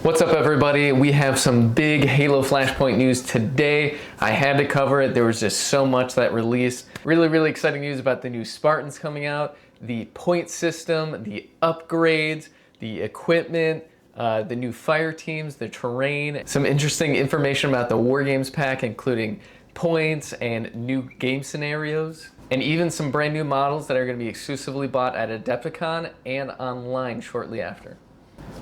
What's up, everybody? We have some big Halo Flashpoint news today. I had to cover it. There was just so much that released. Really exciting news about the new Spartans coming out, the point system, the upgrades, the equipment, the new fire teams, the terrain, some interesting information about the War Games pack, including points and new game scenarios, and even some brand new models that are going to be exclusively bought at Adepticon and online shortly after.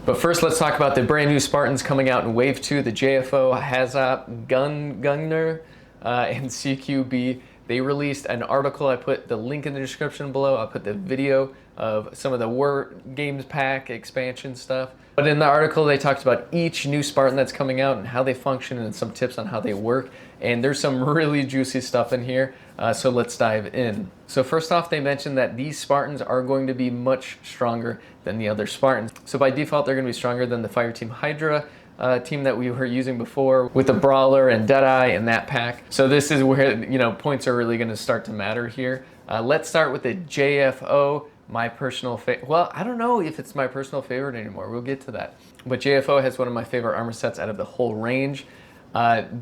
But first, let's talk about the brand new Spartans coming out in Wave 2, the JFO Hazop Gunner and CQB. They released an article. I put the link in the description below. I'll put the video of some of the War Games pack expansion stuff. But in the article, they talked about each new Spartan that's coming out and how they function and some tips on how they work. And there's some really juicy stuff in here, so let's dive in. So first off, they mentioned that these Spartans are going to be much stronger than the other Spartans. So by default, they're going to be stronger than the Fire Team Hydra team that we were using before with the Brawler and Deadeye and that pack. So this is where, points are really going to start to matter here. Let's start with the JFO. My personal favorite. Well, I don't know if it's my personal favorite anymore. We'll get to that. But JFO has one of my favorite armor sets out of the whole range.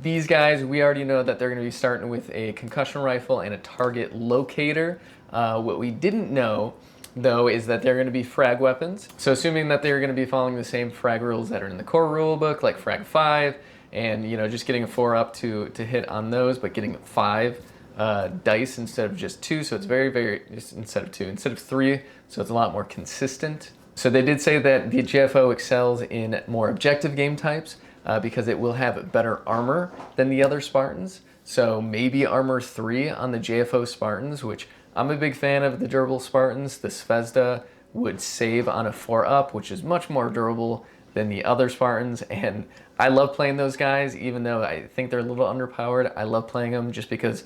These guys, we already know that they're going to be starting with a concussion rifle and a target locator. What we didn't know, though, is that they're going to be frag weapons. So assuming that they're going to be following the same frag rules that are in the core rulebook, like frag 5, and just getting a 4 up to hit on those, but getting 5 dice instead of just 2, so it's very instead of 3, so it's a lot more consistent. So they did say that the JFO excels in more objective game types because it will have better armor than the other Spartans. So maybe armor 3 on the JFO Spartans, which I'm a big fan of the durable Spartans. The Zvezda would save on a 4 up, which is much more durable than the other Spartans, and I love playing those guys, even though I think they're a little underpowered. I love playing them just because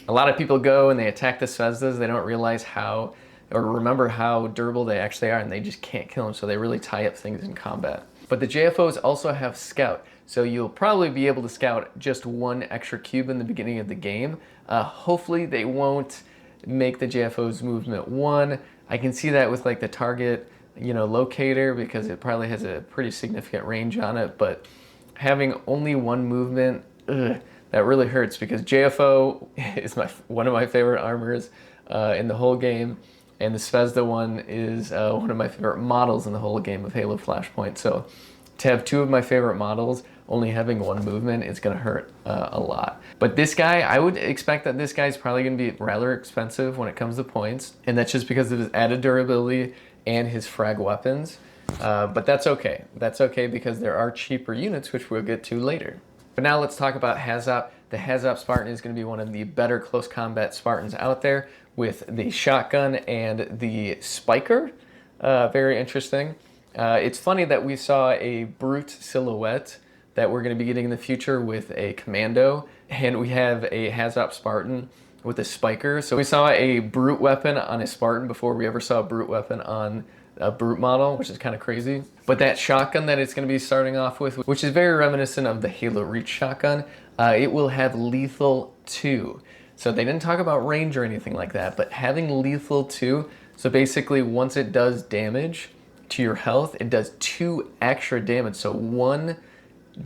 a lot of people go and they attack the Zvezdas. They don't realize how or remember how durable they actually are, and they just can't kill them, so they really tie up things in combat. But the JFOs also have Scout, so you'll probably be able to scout just 1 extra cube in the beginning of the game. Hopefully they won't make the JFOs movement 1. I can see that with like the target, locator, because it probably has a pretty significant range on it, but having only 1 movement, that really hurts, because JFO is one of my favorite armors in the whole game, and the Zvezda one is one of my favorite models in the whole game of Halo Flashpoint. So to have 2 of my favorite models only having 1 movement is going to hurt a lot. But this guy, I would expect that this guy is probably going to be rather expensive when it comes to points, and that's just because of his added durability and his frag weapons. But that's okay. That's okay, because there are cheaper units, which we'll get to later. But now let's talk about Hazop. The Hazop Spartan is going to be one of the better close combat Spartans out there, with the shotgun and the spiker. Very interesting. It's funny that we saw a brute silhouette that we're going to be getting in the future with a commando, and we have a Hazop Spartan with a spiker. So we saw a brute weapon on a Spartan before we ever saw a brute weapon on a brute model, which is kind of crazy. But that shotgun that it's going to be starting off with, which is very reminiscent of the Halo Reach shotgun, it will have lethal 2. So they didn't talk about range or anything like that, but having lethal 2, so basically once it does damage to your health, it does 2 extra damage. So 1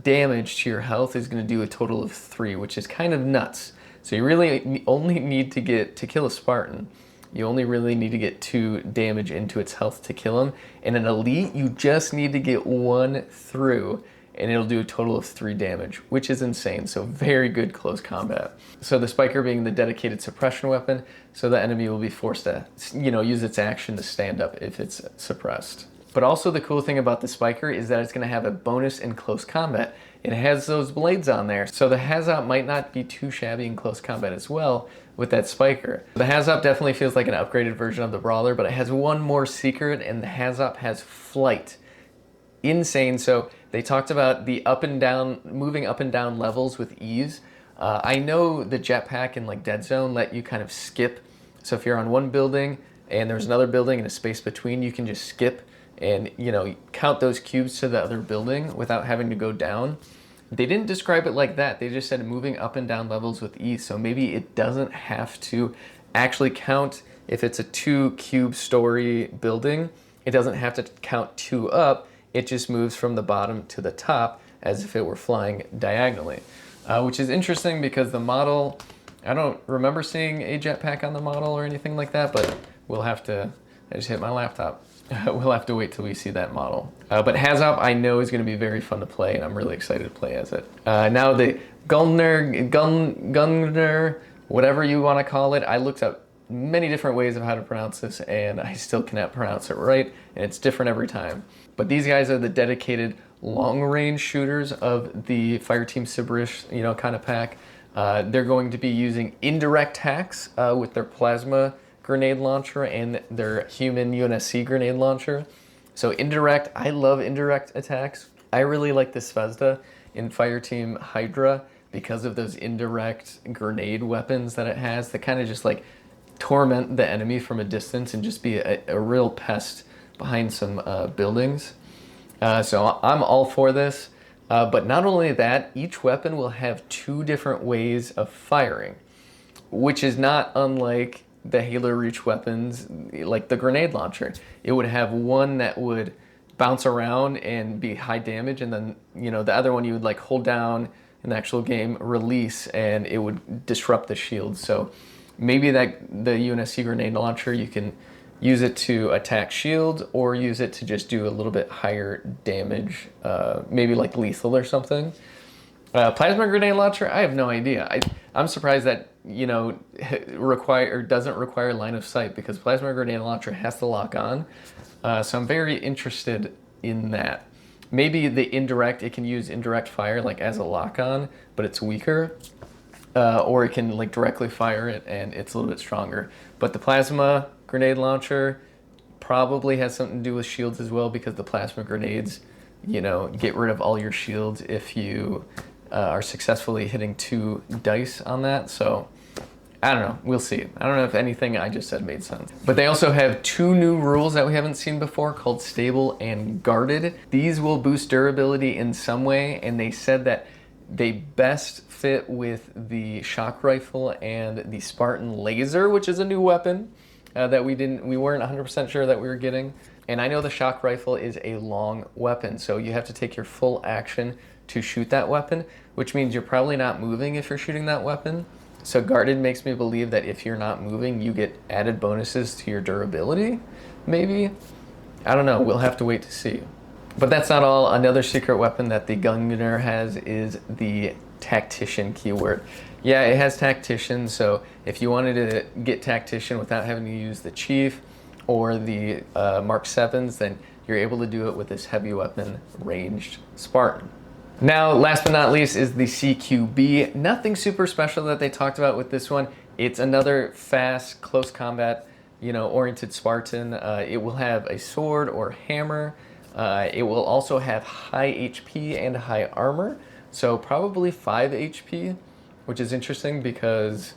damage to your health is going to do a total of 3, which is kind of nuts. So you really only need to kill a Spartan, you only really need to get 2 damage into its health to kill him. And an elite, you just need to get 1 through, and it'll do a total of 3 damage, which is insane. So very good close combat. So the spiker being the dedicated suppression weapon, so the enemy will be forced to, use its action to stand up if it's suppressed. But also the cool thing about the spiker is that it's going to have a bonus in close combat. It has those blades on there, so the Hazop might not be too shabby in close combat as well with that spiker. The Hazop definitely feels like an upgraded version of the Brawler, but it has one more secret, and the Hazop has flight. Insane. So they talked about the moving up and down levels with ease. I know the jetpack and like Dead Zone let you kind of skip. So if you're on one building and there's another building and a space between, you can just skip and count those cubes to the other building without having to go down. They didn't describe it like that. They just said moving up and down levels with ease. So maybe it doesn't have to actually count if it's a 2 cube story building. It doesn't have to count 2 up. It just moves from the bottom to the top as if it were flying diagonally, which is interesting because the model, I don't remember seeing a jetpack on the model or anything like that, but we'll have to, I just hit my laptop. We'll have to wait till we see that model. But Hazop I know is going to be very fun to play, and I'm really excited to play as it. Now the Gunner, whatever you want to call it, I looked up many different ways of how to pronounce this, and I still cannot pronounce it right, and it's different every time. But these guys are the dedicated long-range shooters of the Fireteam Syberish, kind of pack. They're going to be using indirect hacks with their plasma grenade launcher and their human UNSC grenade launcher. So indirect, I love indirect attacks. I really like the Zvezda in Fireteam Hydra because of those indirect grenade weapons that it has that kind of just like torment the enemy from a distance and just be a real pest behind some buildings. So I'm all for this. But not only that, each weapon will have 2 different ways of firing, which is not unlike the Halo Reach weapons, like the grenade launcher. It would have one that would bounce around and be high damage, and then the other one you would like hold down in the actual game, release, and it would disrupt the shield. So maybe that the UNSC grenade launcher, you can use it to attack shields or use it to just do a little bit higher damage, maybe like lethal or something. Plasma grenade launcher, I have no idea. I'm surprised that doesn't require line of sight, because plasma grenade launcher has to lock on. So I'm very interested in that. Maybe the indirect, it can use indirect fire like as a lock on, but it's weaker. Or it can like directly fire it and it's a little bit stronger. But the plasma grenade launcher probably has something to do with shields as well, because the plasma grenades, get rid of all your shields if you are successfully hitting 2 dice on that. So I don't know, we'll see. I don't know if anything I just said made sense. But they also have 2 new rules that we haven't seen before called stable and guarded. These will boost durability in some way, and they said that they best fit with the shock rifle and the Spartan laser, which is a new weapon that we weren't 100% sure that we were getting. And I know the shock rifle is a long weapon, so you have to take your full action to shoot that weapon, which means you're probably not moving if you're shooting that weapon. So guarded makes me believe that if you're not moving, you get added bonuses to your durability, maybe? I don't know, we'll have to wait to see. But that's not all. Another secret weapon that the Gunner has is the Tactician keyword. Yeah, it has Tactician, so if you wanted to get Tactician without having to use the Chief or the Mark 7s, then you're able to do it with this heavy weapon ranged Spartan. Now, last but not least is the CQB. Nothing super special that they talked about with this one. It's another fast, close combat, oriented Spartan. It will have a sword or hammer. It will also have high HP and high armor, so probably 5 HP, which is interesting because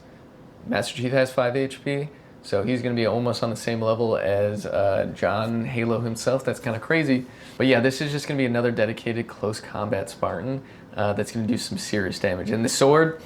Master Chief has 5 HP, so he's going to be almost on the same level as John Halo himself. That's kind of crazy. But yeah, this is just going to be another dedicated close combat Spartan that's going to do some serious damage. And the sword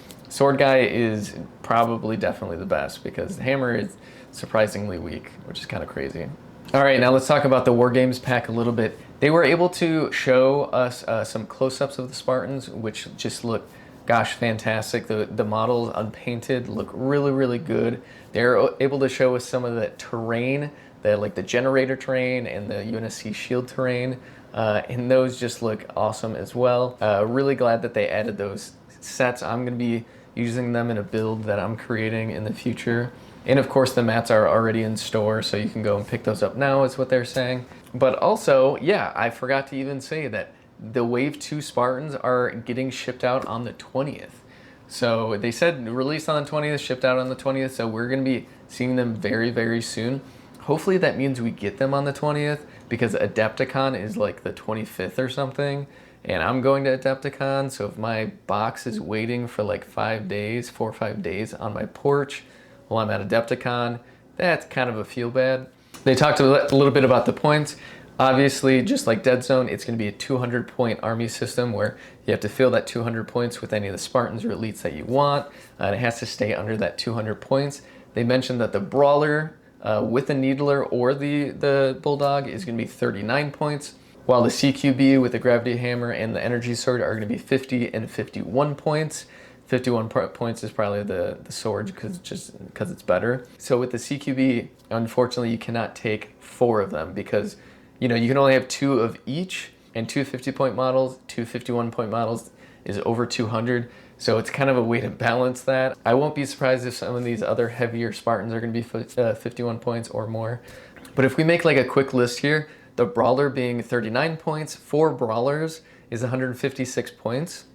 guy is probably definitely the best, because the hammer is surprisingly weak, which is kind of crazy. All right, now let's talk about the War Games pack a little bit. They were able to show us some close-ups of the Spartans, which just look, gosh, fantastic. The models unpainted look really, really good. They're able to show us some of the terrain, like the generator terrain and the UNSC shield terrain, and those just look awesome as well. Really glad that they added those sets. I'm going to be using them in a build that I'm creating in the future. And of course the mats are already in store, so you can go and pick those up now, is what they're saying. But also, yeah, I forgot to even say that the Wave 2 Spartans are getting shipped out on the 20th. So they said released on the 20th, shipped out on the 20th, so we're going to be seeing them very, very soon. Hopefully that means we get them on the 20th, because Adepticon is like the 25th or something, and I'm going to Adepticon, so if my box is waiting for like 4 or 5 days on my porch while I'm at Adepticon, that's kind of a feel bad. They talked a little bit about the points. Obviously, just like Dead Zone, it's going to be a 200-point army system where you have to fill that 200 points with any of the Spartans or elites that you want, and it has to stay under that 200 points. They mentioned that the Brawler with the Needler or the Bulldog is going to be 39 points. while the CQB with the gravity hammer and the energy sword are going to be 50 and 51 points. 51 points is probably the sword because it's better. So with the CQB, unfortunately, you cannot take 4 of them because you can only have 2 of each, and 2 50-point models, 2 51-point models is over 200. So it's kind of a way to balance that. I won't be surprised if some of these other heavier Spartans are going to be 51 points or more. But if we make like a quick list here, the Brawler being 39 points, 4 Brawlers is 156 points,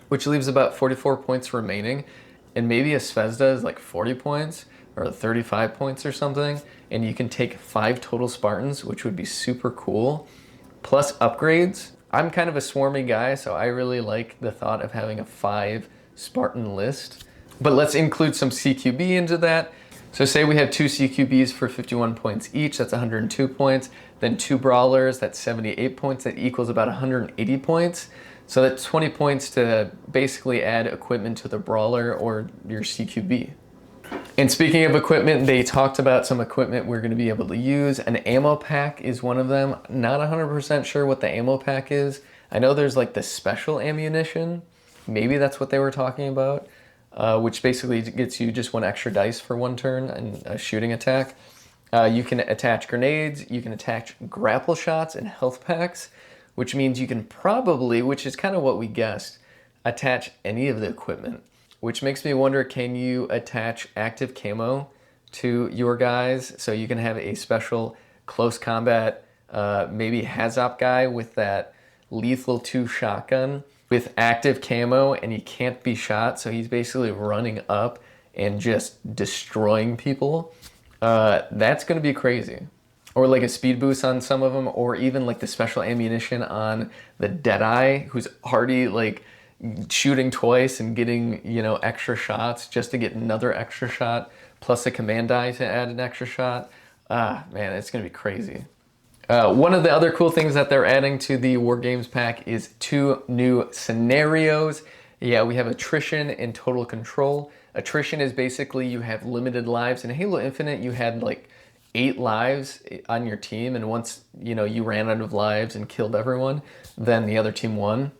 which leaves about 44 points remaining. And maybe a Zvezda is like 40 points or 35 points or something. And you can take 5 total Spartans, which would be super cool. Plus upgrades. I'm kind of a swarmy guy, so I really like the thought of having a 5 Spartan list. But let's include some CQB into that. So say we have 2 CQBs for 51 points each, that's 102 points. Then 2 Brawlers, that's 78 points. That equals about 180 points. So that's 20 points to basically add equipment to the Brawler or your CQB. And speaking of equipment, they talked about some equipment we're going to be able to use. An ammo pack is one of them. Not 100% sure what the ammo pack is. I know there's like the special ammunition. Maybe that's what they were talking about, which basically gets you just 1 extra dice for 1 turn and a shooting attack. You can attach grenades. You can attach grapple shots and health packs, which means you can probably, which is kind of what we guessed, attach any of the equipment. Which makes me wonder, can you attach active camo to your guys so you can have a special close combat, maybe Hazop guy with that lethal 2 shotgun with active camo and he can't be shot, so he's basically running up and just destroying people. That's going to be crazy. Or like a speed boost on some of them, or even like the special ammunition on the Deadeye, who's already like shooting twice and getting, extra shots just to get another extra shot, plus a command die to add an extra shot. Man, it's gonna be crazy. One of the other cool things that they're adding to the War Games pack is 2 new scenarios. Yeah, we have attrition and total control. Attrition is basically you have limited lives. In Halo Infinite, you had like 8 lives on your team, and once you ran out of lives and killed everyone, then the other team won.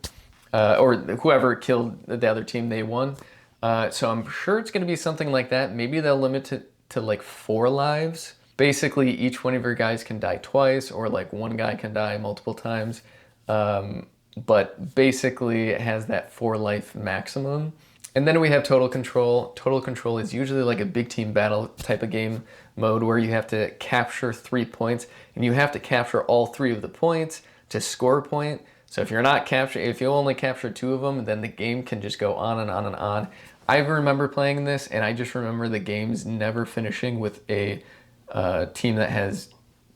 Or whoever killed the other team, they won. So I'm sure it's going to be something like that. Maybe they'll limit it to like 4 lives. Basically, each one of your guys can die twice, or like 1 guy can die multiple times. But basically, it has that 4 life maximum. And then we have total control. Total control is usually like a big team battle type of game mode where you have to capture 3 points, and you have to capture all 3 of the points to score a point. So if you only capture 2 of them, then the game can just go on and on and on. I remember playing this, and I just remember the games never finishing with a team that has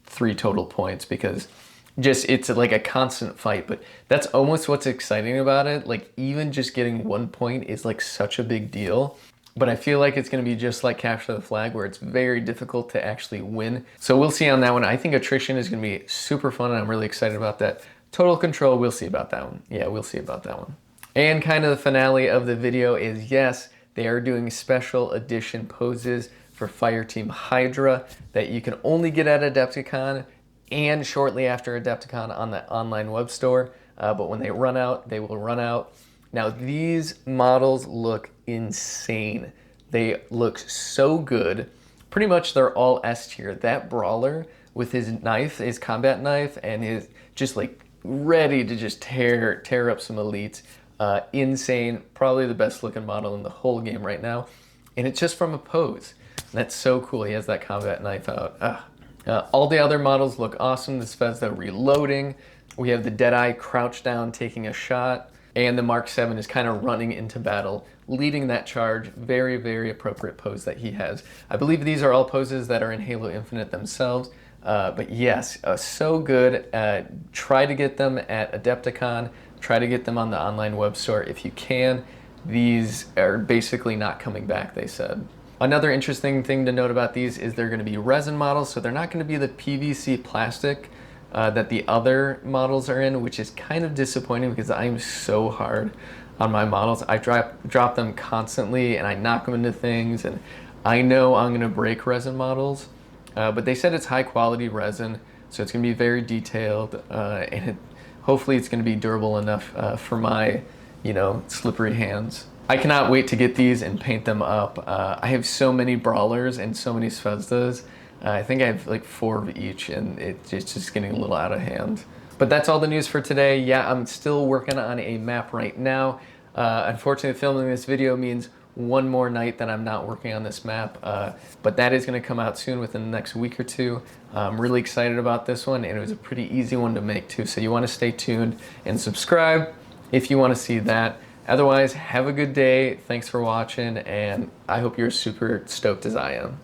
3 total points, because it's like a constant fight. But that's almost what's exciting about it. Like even just getting 1 point is like such a big deal. But I feel like it's going to be just like Capture the Flag, where it's very difficult to actually win. So we'll see on that one. I think attrition is going to be super fun, and I'm really excited about that. Total control, we'll see about that one. Yeah, we'll see about that one. And kind of the finale of the video is, yes, they are doing special edition poses for Fireteam Hydra that you can only get at Adepticon and shortly after Adepticon on the online web store. But when they run out, they will run out. Now, these models look insane. They look so good. Pretty much they're all S tier. That Brawler with his knife, his combat knife, and his just like ready to just tear up some elites. Insane, probably the best looking model in the whole game right now. And it's just from a pose. That's so cool. He has that combat knife out. All the other models look awesome. The Zvezda reloading. We have the Deadeye crouched down taking a shot. And the Mark 7 is kind of running into battle, leading that charge. Very, very appropriate pose that he has. I believe these are all poses that are in Halo Infinite themselves. But yes, so good. Try to get them at Adepticon. Try to get them on the online web store if you can. These are basically not coming back, they said. Another interesting thing to note about these is they're going to be resin models, so they're not going to be the PVC plastic that the other models are in, which is kind of disappointing because I'm so hard on my models. I drop them constantly and I knock them into things, and I know I'm going to break resin models. But they said it's high quality resin, So it's gonna be very detailed, and hopefully it's gonna be durable enough for my, slippery hands. I cannot wait to get these and paint them up. I have so many brawlers and so many Zvezdas. I think I have like 4 of each, and it's just getting a little out of hand. But that's all the news for today. Yeah, I'm still working on a map right now. Unfortunately, filming this video means one more night that I'm not working on this map, but that is going to come out soon within the next week or two. I'm really excited about this one, and it was a pretty easy one to make too, so you want to stay tuned and subscribe if you want to see that. Otherwise, have a good day. Thanks for watching, and I hope you're super stoked as I am.